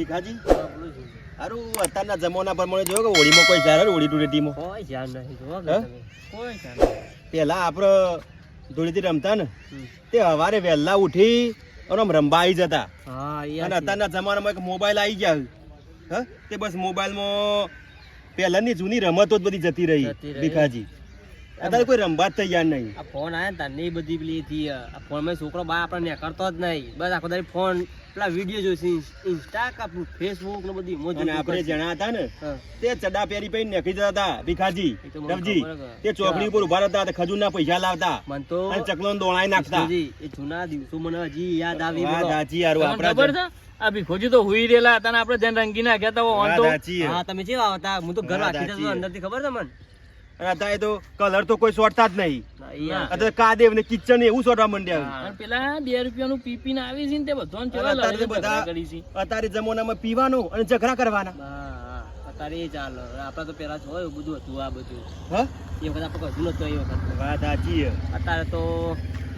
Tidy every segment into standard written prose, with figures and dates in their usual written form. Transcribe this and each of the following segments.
ભીખાજી હારું અત્યારના જમાના પ્રમાણે જોયો કે હોળીમાં કોઈ જાર હોળી ધૂળેટીમાં કોઈ જાણ નહીં જોવો કે હે? તમે કોઈ જાણ નહીં. પેલા આપણે ધૂળેટી રમતા ને તે સવારે વહેલા ઉઠી અને આમ રમવા આવી જતા હા અને યાર અત્યારના જમાનામાં એક મોબાઈલ આવી ગયા હા તે બસ મોબાઈલમાં પહેલાની જૂની રમતો જ બધી જતી રહી જતી રહી. ભીખાજી અત્યારે કોઈ રમવા જ તૈયાર નહીં આ ફોન આયા ને તારની બધી પેલી થી આ ફોન માં છોકરો બા આપણે કરતો જ નહીં બસ આખો દાડી ફોન પેલા વિડીયો જોઈશે ઇન્સ્ટા કે ફેસબુક ને બધી મોજ અને આપણે જણા હતા ને હા. તે ચડા પહેરી પહેરી નીકળી જતા હતા ભીખાજી એ તો મને રવજી ખબર છે. તે ચોકડી ઉપર ઉભા રહેતા ખજૂરના પૈસા લાવતા મન તો અને ચકલોને દોણાઈ નાખતા વિષ્ણુજી, એ જૂના દિવસો મને હજી યાદ આવી વાત બોલો. સાચી યાર તમને આપણા ખબર છે આ ભીખોજી તો હુઈ રહેલા હતા ને આપણે જેને રંગી નાખ્યા હતા ઓન વાત તો સાચી હા તમે કેવા આવતા હું તો ઘર વાત રાખી સાચી. જતો અંદરથી ખબર છે મને અને અત્યારે તો કલર તો કોઈ સોટતા જ નહીં ના, ઈ યાર. અત્યારે કાદેવ ને કિચન એવું સોટવા માંડ્યા અને પેલા 2 રૂપિયાનું પીપીને આવી છે ને તે બધાને કેવા અને અત્યારે તો લડે બધા ઝઘડા કરી છે. અત્યારે જમાનામાં પીવાનું અને ઝઘડા કરવાના હા, હા. અત્યારે એ ચાલે આપડે તો પેલા હોય એવું બધું હતું આ બધું હા એ વખત આપણે કશું નતું એ વખત વાત સાચી છે. અત્યારે તો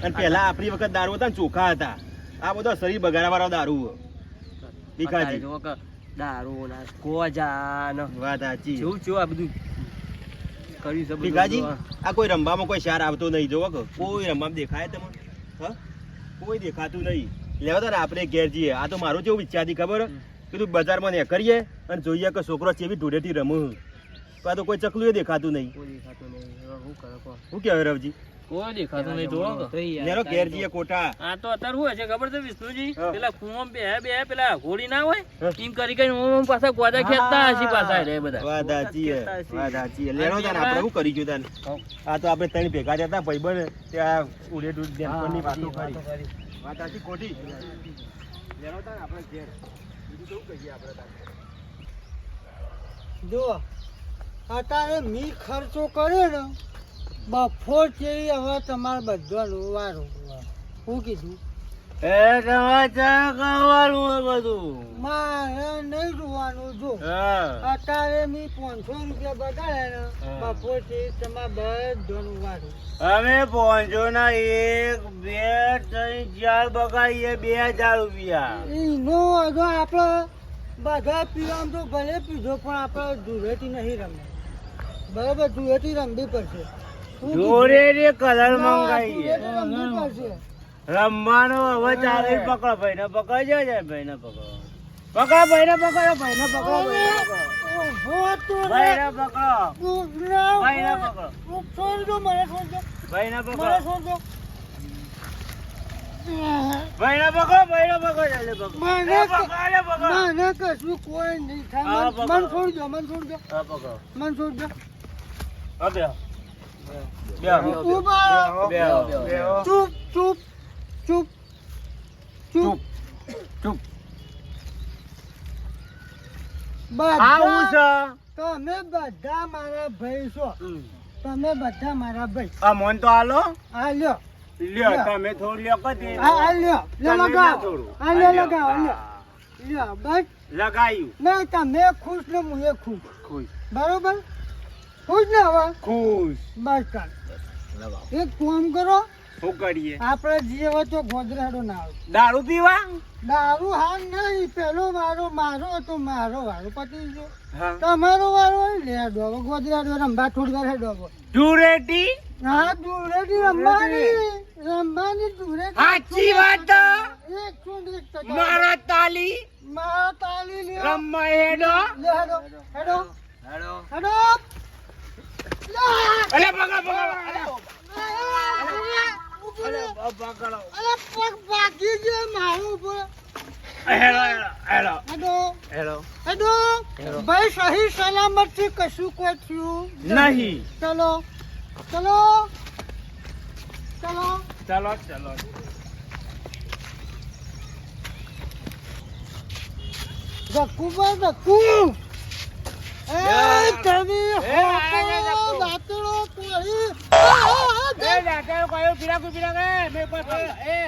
અને પેલા આપણી વખત દારૂ હતા ને ચોખા હતા આ બધો શરીર બગાડવા વાળો દારૂ ભીખાજી. અત્યારે જુઓ કે દારૂ ના ગોજા ને વાત સાચી છે. જેવું જેવું આ બધું કર્યું છે બધું. ભીખાજી આ કોઈ રમવામાં કોઈ શાર આવતો નહીં જોવો કે કોઈ રમવામાં દેખાય તમને હા કોઈ દેખાતું નહીં લેવા તો ને આપણે ઘેર જઈએ આ તો મારું કેવું ઈચ્છા હતી ખબર કીધું બજારમાં ને કરીએ અને જોઈએ કે છોકરો ચેવી ધૂળેટી રમું તો આ તો કોઈ ચકલું દેખાતું નહીં કોઈ દેખાતું નહીં. હવે શું કરે કહો? શું કહેવાય રવજી કોઈ દેખાતું નહીં જોવો કે. તો ઈ યાર, લેરો ઘેર અત્યારે જઈએ કોટા આ તો અત્યારે શું હશે ખબર છે વિષ્ણુજી હા. પેલા કુવામાં બે પેલા ઘોડી ના હોય હા. એમ કરી કરીને ઓમ પાછા ગોદા ખેંચતા હશે પાછા રે બધા વાત સાચી છે, વાત સાચી છે. લેરો તાન આપણે શું કરી જોયું તાન હઉ. આ તો આપણે ત્રણ ભેગા જતા ભાઈબંધ ત્યાં ઉડે ડૂડ ડેમ્પરની હા, વાતો વાતો કરી કરી. વાત સાચી ખોટી લેરો તાન આપણે ઘેર બીજું કેવું કહીએ આપણે તાન જો અત્યારે મી ખર્ચો કર્યો ને બફોર જેવી હવે તમારે બધાનું વારું શું કીધું મારે નહીં જોવાનું જો અત્યારે મી 500 રૂપિયા બગાડ્યા ને બફોર જેવી તમારે બધાનું વારું અમે પહોંચો ના 1 2 3 4 બગાડીએ 2000 રૂપિયા એનો હજુ આપણે બધા પીવામાં તો ભલે પીધો પણ આપણે ધૂળેટી નહીં રમે બરાબર ધૂળેટી રમવી પડશે શું કીધું? જોડે કલર ના, મંગાવીએ ધૂળેટી રમવી પડશે રમવાનો હવે ચાલે પકડો ભાઈને પકડજો છે ભાઈને પકડો પકડો ભાઈને પકડો ભાઈને પકડો ભાઈને પકડો ઓહો, તો રે. ભાઈને પકડો ના, ભાઈને પકડો છોડ દો, મને છોડ દો, ભાઈને મને પકડો છોડ દો. ભાઈને પકડો ભાઈને પકડો જલ્દી પકડો મને એ પકડો એ પકડો મને કશું કોઈ નહીં હા, થાય પકડો. મન છોડ દો, મન છોડ દો, હા પકડો મન છોડ દો. હા બે ઊભા રહો. બેહો. ચૂપ ચૂપ ચૂપ ચૂપ ચૂપ બધા તમે બધા મારા ભાઈ છો તમે બધા મારા ભાઈ આ મોન તો હાલો આ લ્યો લ્યો તમે થોડું લ્યો કદી આ લ્યો લ્યો તમે લગાવો થોડું. આ લ્યો આ લ્યો. લગાવો લ્યો હા. લ્યો બસ લગાયું નહીં તમે ખુશ ને હું એ ખુશ ખુશ બરોબર ખુશ ને હવે ખુશ બસ ચાલ લગાવો એક કામ કરો શું કરીએ આપણે જીવો તો ગોદરાડો ના આવે દારૂ પીવા દારૂ હાલ નહીં પેલો વારો મારો હતો મારો વારો પતી ગયો હા તમારો વારો હોય લે ડોબો ગોદરાડો રમવા થોડી વાર હેડો ધૂળેટી હા ધૂળેટી રમવાની ધૂળેટી સાચી વાત એક છોડ એક ટકા. મારા તાલી મારા તાલી લ્યો. રમવા હેડો લે હેડો હેડો હેડો હેડો અલે પકડ પકડ અરે પકડો પગ બાકી છે મારું ઉપર હેડો હેડો હેડો હેડો હેડો ભાઈ સહી સલામત થી કશું કોઈ થયું નહીં ચલો ચલો ચલો ચલો ચલો ધક્કુભાઈ ધક્કુ એ તમે હોકો દાંતડો કોળી એ લાગે કયો પીરા કો પીરા કે મે પર એ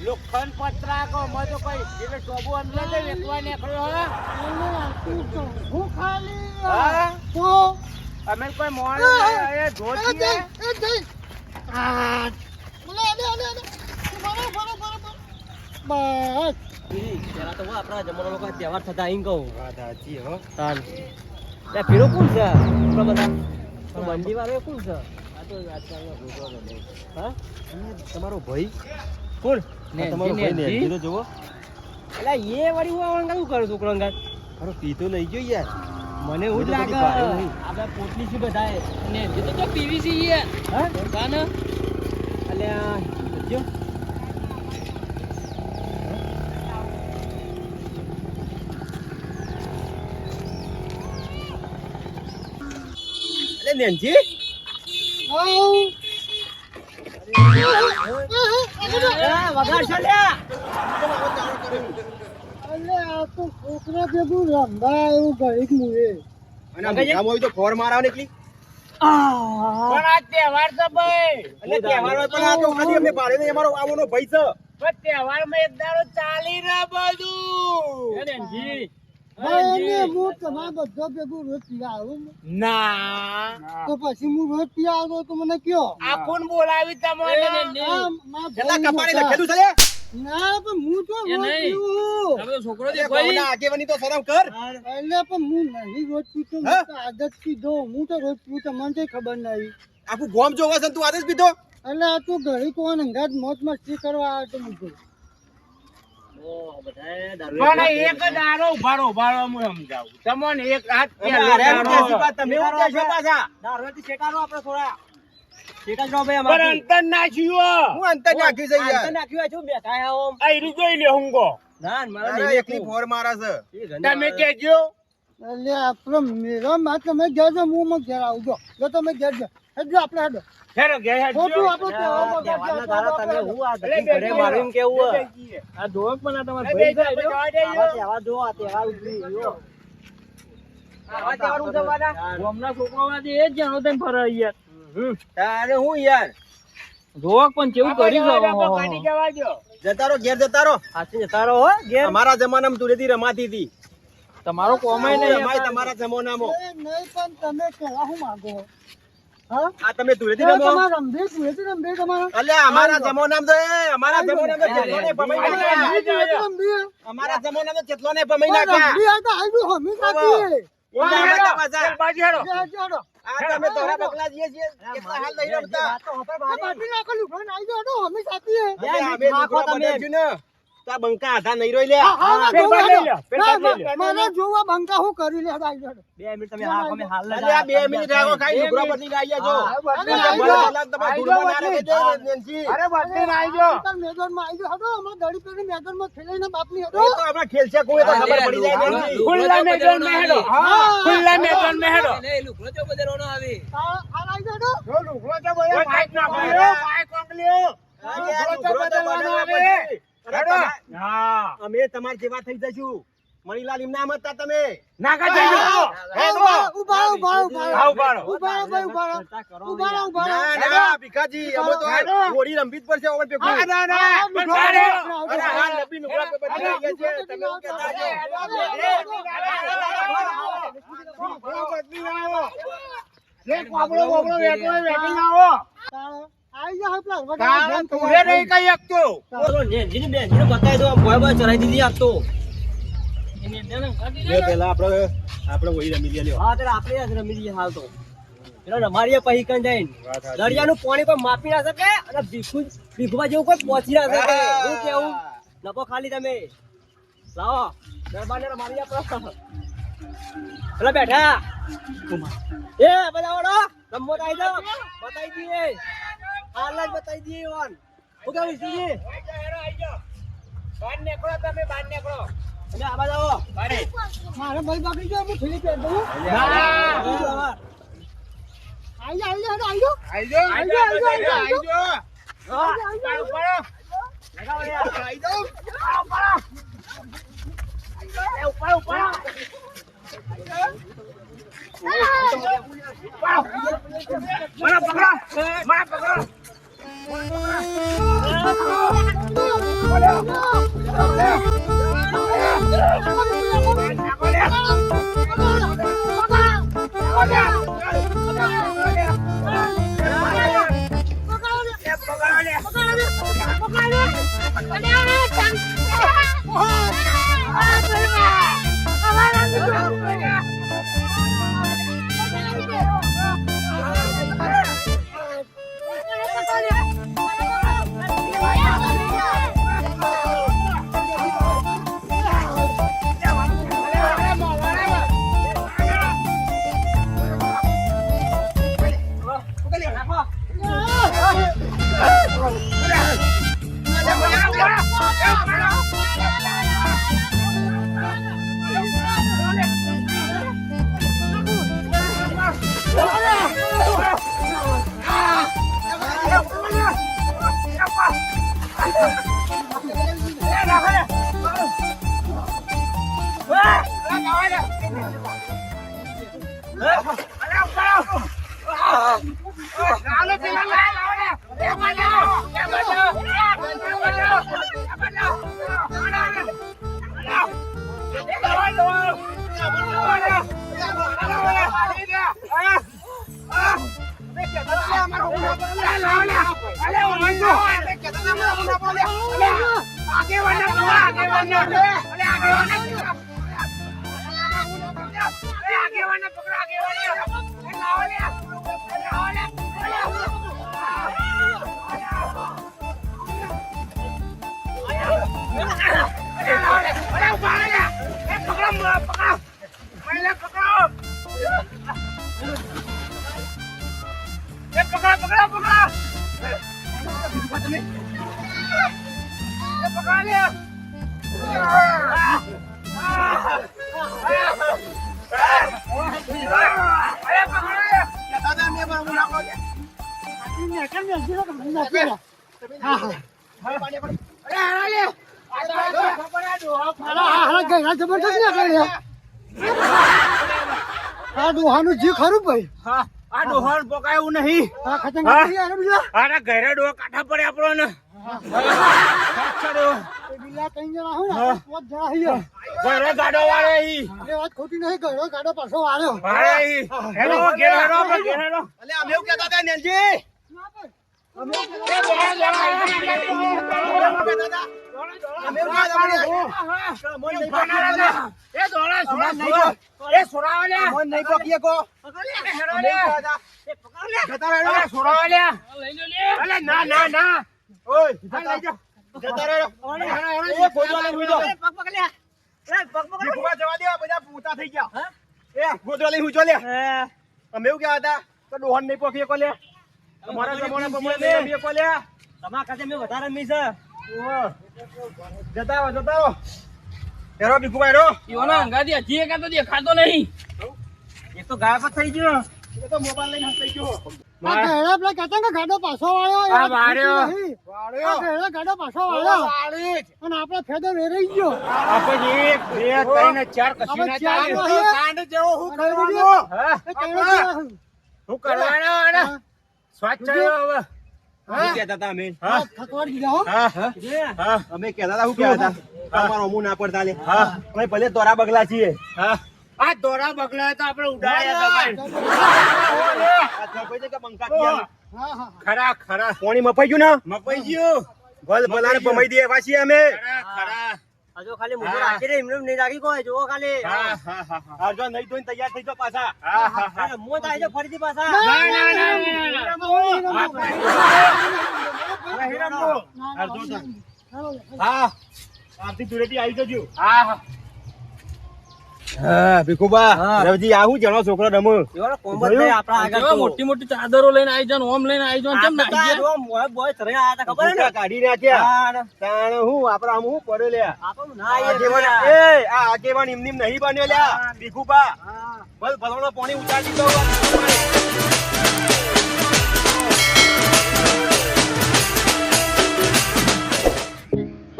લોખંડ પત્રા કો મ તો કોઈ એટલે ટોબો અંદર દે વેકવા નીકળ્યો હું ખાલી હા? તો અમે કોઈ મોણ એ ધોતી બસ પેલા તો આપણા જમાના લોકો તહેવાર થતા અહીં કહું વાત સાચી હો. તાન લે ફેરો કોણ છે આપણા બધા તો મંડી વાળો કોણ છે આ તો આજકાલનો ભૂખો બને. હા તમારો ભાઈ કોણ આ તમારો ભાઈ નેનજી તો જુઓ. એટલે એ વળી હું અંગાત શું કરું છોકરો અંગાત અરે પીતો નહીં ગયો યાર. મને એવું જ એ તો લાગે બધી ભારે નહીં. આપણે પોટલી છે બધાએ ને જે તો પીવીસી છે હા કાન અલ્યા જો અરે નેનજી વગાડશો લ્યા અલે આ તો છોકરા ભેગું રમવા એવું ઘડીક મુએ અને આ મોઢામાં હોય તો ફોર મારાવ ને એકલી. પણ આ તહેવાર તો ભાઈ એટલે તહેવાર હોય પણ આ તો ખાલી અમને ભાડે નહીં, અમારો આવવાનો ભાઈ છે. પણ તહેવારમાં એક દાડો ચાલી રહ્યો બધું નેનજી ભાઈ એને હું તમારા બધા ભેગું રોજ પીવા આવું ને. ના તો પછી હું રોજ પીવા આવતો તો મને કયો આ કોણ બોલાવી તમને આ મારા કેટલા ભાઈ કપાળે મોટા. લખેલું છે લે? ના પણ હું તો એ રોજ નહીં. પીવું આ બધો છોકરો અરે ગામના આગેવાની તો શરમ કર. એટલે પણ હું નહીં રોજ પીતો હા? હું તો આદત પીધો હું તો રોજ પીવું તો મને કઈ ખબર નહીં આખું ગોમ જોવા છે ને તું આદેશ પીધો. એટલે આ તું ઘડી કોણ અંગાત મોજ મસ્તી કરવા આવે તો મૂકો પણ એક દાડો ઉભારો હું સમજાવું તમને એક હાથ અરે એમ કહેશી બા, તમે એવું કહેશો પાછા. દારૂથી શેકારો આપણે થોડા શેકા જો ભાઈ પણ અમારી અંતર નાખ્યું હું અંતર નાખ્યું છે યાર. નાખ્યું હોય છું બેઠા હે ઓમ આયરી જોઈ લે હુંગો ના મારા અરે એકલી ફોર મારા છે. તમે કેજો એટલે આપણો મેરો માં તમે ઘેર જો હું માં ઘેર આવજો જો તમે ઘેર જો હેડજો આપણે હેડો ફેરો ઘેર ખોટું હેડજો. આપણે તહેવારના દાડા તમે હું આ અરે ધરતી ઘરે મારું એમ કેવું હે? આ ધોક પણ આ તમારા આવા ભાઈ તહેવાર જો આ તહેવાર ઉજવી રહ્યો. આવા તહેવાર ઉજવવાના? ગામના છોકરાઓમાંથી એ જ જાણો તેમ ફરે યાર તારે હું યાર. ધોક પણ કેવું કરી જતા રહો ઘેર જતા રહો. હાથે જતા રહો હો ઘેર. અમારા જમાનામાં તુરેથી રમાતી હતી. તમારો કોમાય નહીં રમાય તમારા જમાનામાં. એ નહીં પણ તમે કહેવા શું માંગો હા આ તમે તુરેથી તો રમો. તમારે રમભેર સુરેથી રમભેર તમારા અલ્યા અમારા જમાનામાં તો અમારા જમાનામાં જેટલોને ભમાઈ નાખ્યા. રમભેર અમારા જમાનામાં જેટલોને ભમાઈ નાખ્યા. રમભેર તો આયુ હમી સાચી ઊંધા હતા પાછા. હેડો આ તમે તોરા બકલા જીએ છીએ. કેટલા હાલ નહીં રમતા. બાટી નાખો લુખો આઈ જો હેડો હમી સાચી અલ્યા અમે લુગડા બદલશું ને તો આ બંકા આધા નહીં રોઈ લે. મને જોવા બંકા હું કરી લે હેડો આઈ જો 2 મિનિટ તમે હા અમે હાલ જ અલ્યા 2 મિનિટ આગો ખાઈ લુગડા બદલીને આઈ જાજો. તમારા ગુડમાં ના રહે છે નેનજી. અરે બદલી ના આવજો મેદાન માં આઈ જો હેડો અમાર દડી પેલી મેદાન માં ખેલાઈને બાપની એ હેડો તો આપણા ખેલ છે કોઈ તો ખબર પડી જાય નેનજી. ખુલ્લા મેદાન માં હેડો ખુલ્લા મેદાન માં હેડો હાલ આઈ જો હેડો કોઈ કાંઈક ના કર્યો, કાંઈક કંપનીઓ. અલ્યા લુગડો તો બદલવા પડશે. અરે હા અમે તમાર જેવા થઈ જશું. મણીલાલ એમ ના મતતા તમે. નાકા જઈજો ઉભા હા, ઉભારો. ના ના ભીખાજી અમે તો આ ઘોડી રમવી જ પડશે ઓવર પેકું. ના ના ના અરે હા નબી લુગડા પર બદલી આવીએ છીએ. તમે એવું કહેતા છો. એક વાપરો વાપરો વેટો વેટી આવો આઈ જા પેલા તારા તુરે નહીં કઈ શકતો બોલો ને જીની બેન જીને બતાવી દો ભોય ભોય ચરાઈ દીધી આપ તો લે પેલા આપણે વહી રમી લ્યો. હા ત્યારે આપણે જ રમી લઈએ હાલ તો પેલો રમાડીએ પછી કઈ જઈને દરિયાનું પાણી કોઈ માપી ના શકે અને ભીખુમાં જેવું કોઈ પહોંચી ના શકે હું કેવું નફો ખાલી તમે લાવો દરબારને રમાડી આપણે પેલા બેઠા એ બધા ઓડો રમવો આવી જાઓ બતાવી દઈએ હાલ જ બતાવી દઈએ ઓન હું કેવું ઈસુજી બહાર નીકળો તમે બહાર નીકળો તમે આવા જાઓ બારે મારે ભાઈ બાકી જો હું થેલી પહેર દઉં આઈ જા આઈજો આઈ જા આઈજો લગાવો મને પકડો મને પકડો Pokoknya આ ડોહાનું જી ખરું ભાઈ. આ ડોહાણ પકાયું નહીં. આ ખતરનાક નહીં આને બીજા. આના ઘરે ડોહા કાઢા પડે આપણને. બીજા ત્રણ જણા હોય ને, પાંચ જણા હઈએ. ઘરે ગાડો વાળે ઈ. એ વાત ખોટી નહીં, ઘરનો ગાડો પાછો વાળ્યો. વાળે ઈ. હેલો, ઘેર હેલો, આપણે ઘેર હેલો. અલે અમે એવું કહેતા હતા નેનજી અમે એવું કહેતા હતા કે ડોહન નહીં પોકીએ કોલે તમારા જમાના પ્રમાણે નહીં કોલે તમારા કાજે મેં વધારે નહીં છે. જતા રહો હેરો ભીખુભાઈ રો ઈઓના અંગાથી હજી એકા તો દેખાતો નહીં. એ તો ગાયબ જ થઈ ગયો. એ તો મોબાઈલ લઈને હસાઈ ગયો આ ઘરડા પેલા કહેતા કે ગાડો પાછો વાળ્યો. એ આ વાત વાળ્યો. ખોટી નહીં. આ ઘરડા ગાડો પાછો વાળ્યો. અને આપણે ફેદો વેરાઈ ગયો. આપણે 1 2 3 4 કશું ના ચાલે. કાંડ જેવો હું કરવાનું? હા? એ કેળો છે. હું કરવાનો અને સ્વચ્છ થયો હવે. શું કહેતા હતા અમે હા થકવાડી દીધા હો. હા હા અમે કહેતા હતા શું કહેતા હતા તમારો અમુ ના પડતા લે હા ભાઈ ભલે દોરા બગલા છીએ હા. આ દોરા બગલા તો આપણે ઉડાડ્યા હતા ભાઈ. આ થપાઈ છે કે બંકા કિયા હા હા ખરા ખરા પોણી મફાઈ ગયું ને મપાઈ ગયું. ભલ ભલાને પમાઈ દે પાછી અમે ખરા ખરા. હજુ ખાલી મોઢું રાખી દે, એમને નહીં રાખી કોઈ. જુઓ ખાલી. હા હા હા હા. આ જો નહીં ધોઈને તૈયાર થઈ જાઓ પાછા હા હા હા. અરે મોત આવી જાઓ ફરીથી પાછા. ના ના ના હા આરતી ધૂળેટી આવી જજો હા હા. હા ભીખુબા હા. રવજી આવું જણો છોકરો રમો એવાનો કોમ્બો જ નહીં આપણા આગળ તો. મોટી મોટી ચાદરો લઈને આવી જાવ, ઓમ લઈને આવી જાવ. કેમ આપણે તો આ નાઈ જો મોય બોય ચરે આયા હતા, ખબર હે ને? ભૂકા કાઢી નાખ્યા હા, ને. તાણે હું આપડા આમ હું પડ્યો લ્યા આપણું ના આવીએ આગેવાન પેલા. એ આ આગેવાન એમનેમ નહીં બન્યો લ્યા ભીખુબા હા. ભલ ભલાનો પાણી ઉતારી દીધો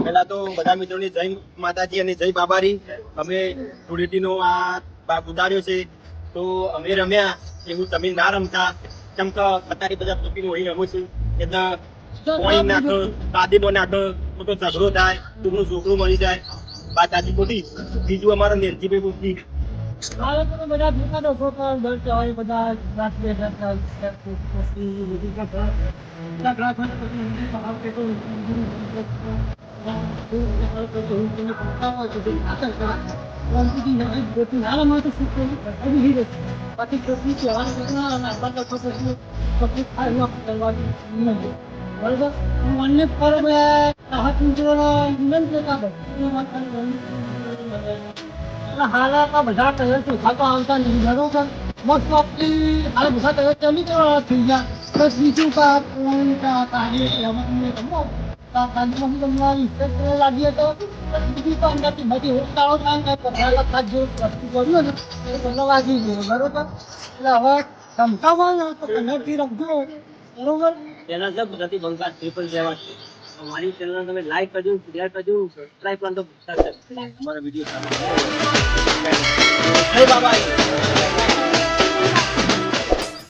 પેલા તો બધા મિત્રોની જય માતાજી અને જય બાબારી. અમે ધૂળેટીનો આ ભાગ ઉતાર્યો છે તો અમે રમ્યા એવું તમે ના રમતા. કેમ કે અત્યારે બધા ટોપીનો અહીં રમું છું એટલે પાણી નાખો કાદીનો નાખો તો ઝઘડો થાય છોકરું છોકરું મળી જાય વાત આજી ખોટી. બીજું અમારા નેરજીભાઈ પૂછી હાલો તો બધા દુકાનો ગોપાલ બળતા હોય, બધા રાત બે રાત બધી હાલા બધા તૈયાર ચોખા આવતા નહીં બરોબર મોસ્ટ ઓફલી હાલ બધા તૈયાર ચાલી જવા થઈ ગયા બસ બીજું કાઢીએ લાગીએ તો બીજી તો અંદરથી બધી હોસ્ટાળો થાય પથારા ખાજો વસ્તુ કર્યું ને એ બધો વાગી ગયો બરોબર એટલે હવે ધમકાવવાનો તો કન્નડથી રમજો બરોબર ચેનલ છે ગુજરાતી બંગાળ ટ્રિપલ સેવન. અમારી ચેનલ તમે લાઈક કરજો, શેર કરજો, સબસ્ક્રાઇબ કરજો. અમારા વિડીયો સારા. જય બાબા.